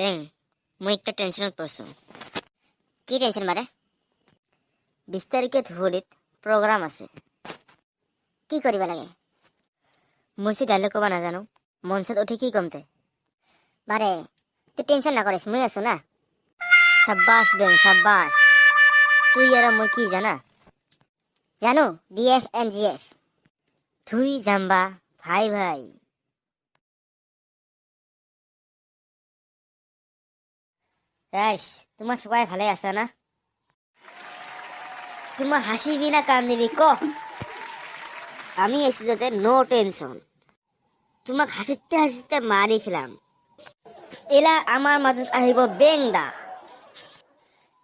বেং মই একটা টেনশনত পড়ছো। কি টেনশন বাৰে? 20 তাৰিখে ধুবুৰীত প্রোগ্রাম আছে। কি করিবা লাগে? মই সে ডায়লগ কবা নাজানো, মঞ্চত উঠি কি কমতে? বারে তুই টেনশন না করিস, মই আছো না। সাব্বাস বেং সাব্বাস। তুই আর মই কি জানা? জানো, বিএফ এন্ড জিএফ। তুই জাম্বা ভাই ভাই। রাইস, তোমার সবাই ভালো আছে না? তোমার হাসিবি না কান্দিবি ক? আমি এসে যাতে নো টেনশন। তোমাক হাসিতে হাসিতে মারি ফেলাম। এলা আমার মাজত আহিব বেংদা।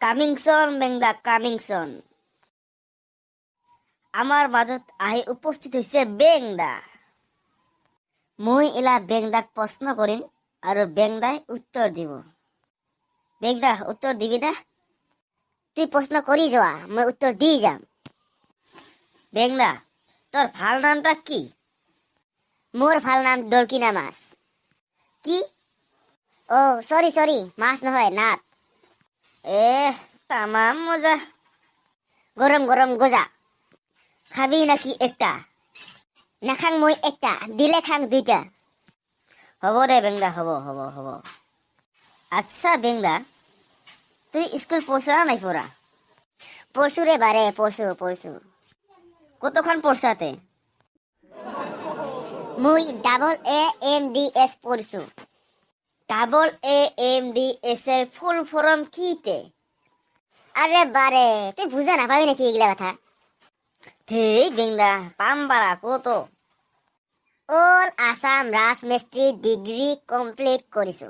কামিংসন বেংদা কামিংসন। আমার মাজত আহি উপস্থিত হয়েছে বেংদা। মই এলা বেংদাক প্রশ্ন করিম আর বেংদাই উত্তর দিব। বেংদা উত্তর দিবি না? তুই প্রশ্ন করি যাওয়া, মই উত্তর দিয়ে যাম। বেংদা, তোর ভাল নামটা কি? মোর ভাল নাম ডরকিনা মাছ। কি? ও সরি সরি, মাছ নহয় নাত। তামাম মজা। গরম গরম গোজা। খাবি নাকি একটা? না খাং মই একটা, দিলে খাং দুইটা। হব দে বেংদা, হব হব হব। আচ্ছা বেংদা, তুই স্কুল পড়ছ না নাই পড়া? পড়ছু রে বারে, পড়ছু পড়ছু। কতক্ষণ পড়ছাতে? মুই AAMDS পড়ছু। AAMDS এর ফুল ফর্ম কিতে? আরে বারে, তুই বুঝা না পাবি নাকি এগুলা কথা? থেই বেংদা, পাম বারা কত? অল আসাম রাজমিস্ত্রি ডিগ্রি কমপ্লিট করিছো।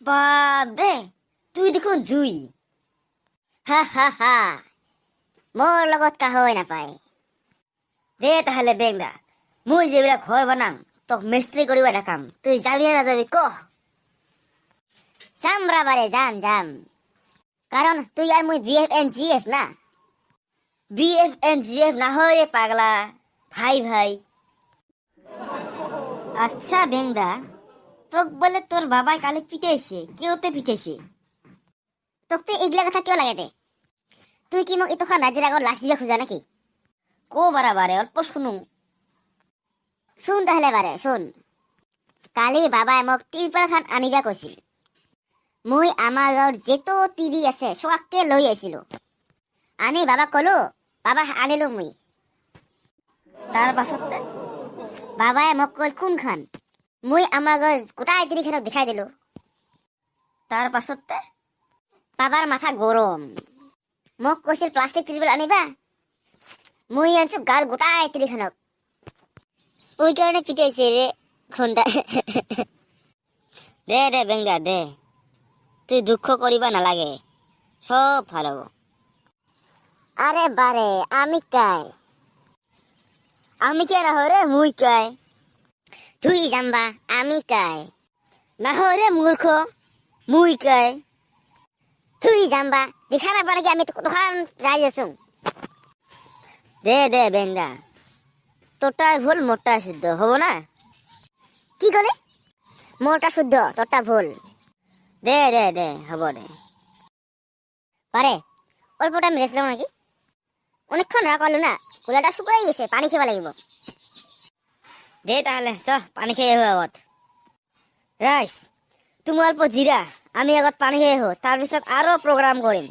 বাবরে, তুই দেখুন জুই। হা হা হা, মোর লগত কাহই নাপায়। দে তাহলে বেংদা, মুই যেবিলাক ঘর বানাম তোক মিস্ত্রি করিবা ডাকাম, তুই যাবি না যাবি কহ? যাম বারে, যাম যাম। কারণ তুই আর মুই বিএফ এন্ড জিএফ না। বিএফ এন্ড জিএফ না হয় রে পাগলা, ভাই ভাই। আচ্ছা বেংদা, তোক বলে তোর বাবাই কালে পিটাইছে, কেউতে পিটাইছে? তোক তো এগুলা কথা কেউ লাগে দে? তুই কি মোক এতক্ষণ রাজ্যের আগর লাশ দিবা খোঁজা নাকি? কো বারে অল্প শুনু। শুন তাহলে বারে শুন। কালি বাবাই মোক তিরপাল খান আনিবা কৈছিল। মুই আমার ঘর যেতো টিভি আছে সবাককে লৈ আইছিল। আনি বাবাক কলো, বাবা আনিলো মুই। তার পাছত বাবাই মোক কল কোনখান? মুই আমার ঘর গোটাই তিরিখানক দেখাই দিলো। তার পাছত বাবার মাথা গরম। মোক কৈছিল প্লাস্টিক ত্রিপল আনিবা। মুই আনছো গার গোটাই তিরিখানক। ওই কারণে পিটাইছে রে ঘন্টা। দে দে বেংদা দে, তুই দুঃখ করিবা নালাগে, সব ভালো। আরে বারে, আমি কাই? আমি কে না রে মুই কাই? তুই জাম্বা, আমি কাই? না রে মূর্খ, মুই কাই? তুই জাম্বা, দেখা না পারে কি আমি তখন যাই আছো। দে দে বেংদা, তোরটা ভুল মোরটা শুদ্ধ হবো না? কি করে? মোরটা শুদ্ধ তোরটা ভুল। দে দে দে হব দে। পারে অল্প টাইম রেস্ট নাও নাকি? অনেকক্ষণ রাগ করলো না, কুলাটা শুকাই গেছে, পানি খেবা লাগিব। দে তাহলে চ পানি খেয়ে আগত। রাইস, তুমি অল্প জিরা, আমি আগত পানি খেয়ে হো, তারপিছত আরো প্রোগ্রাম করিম।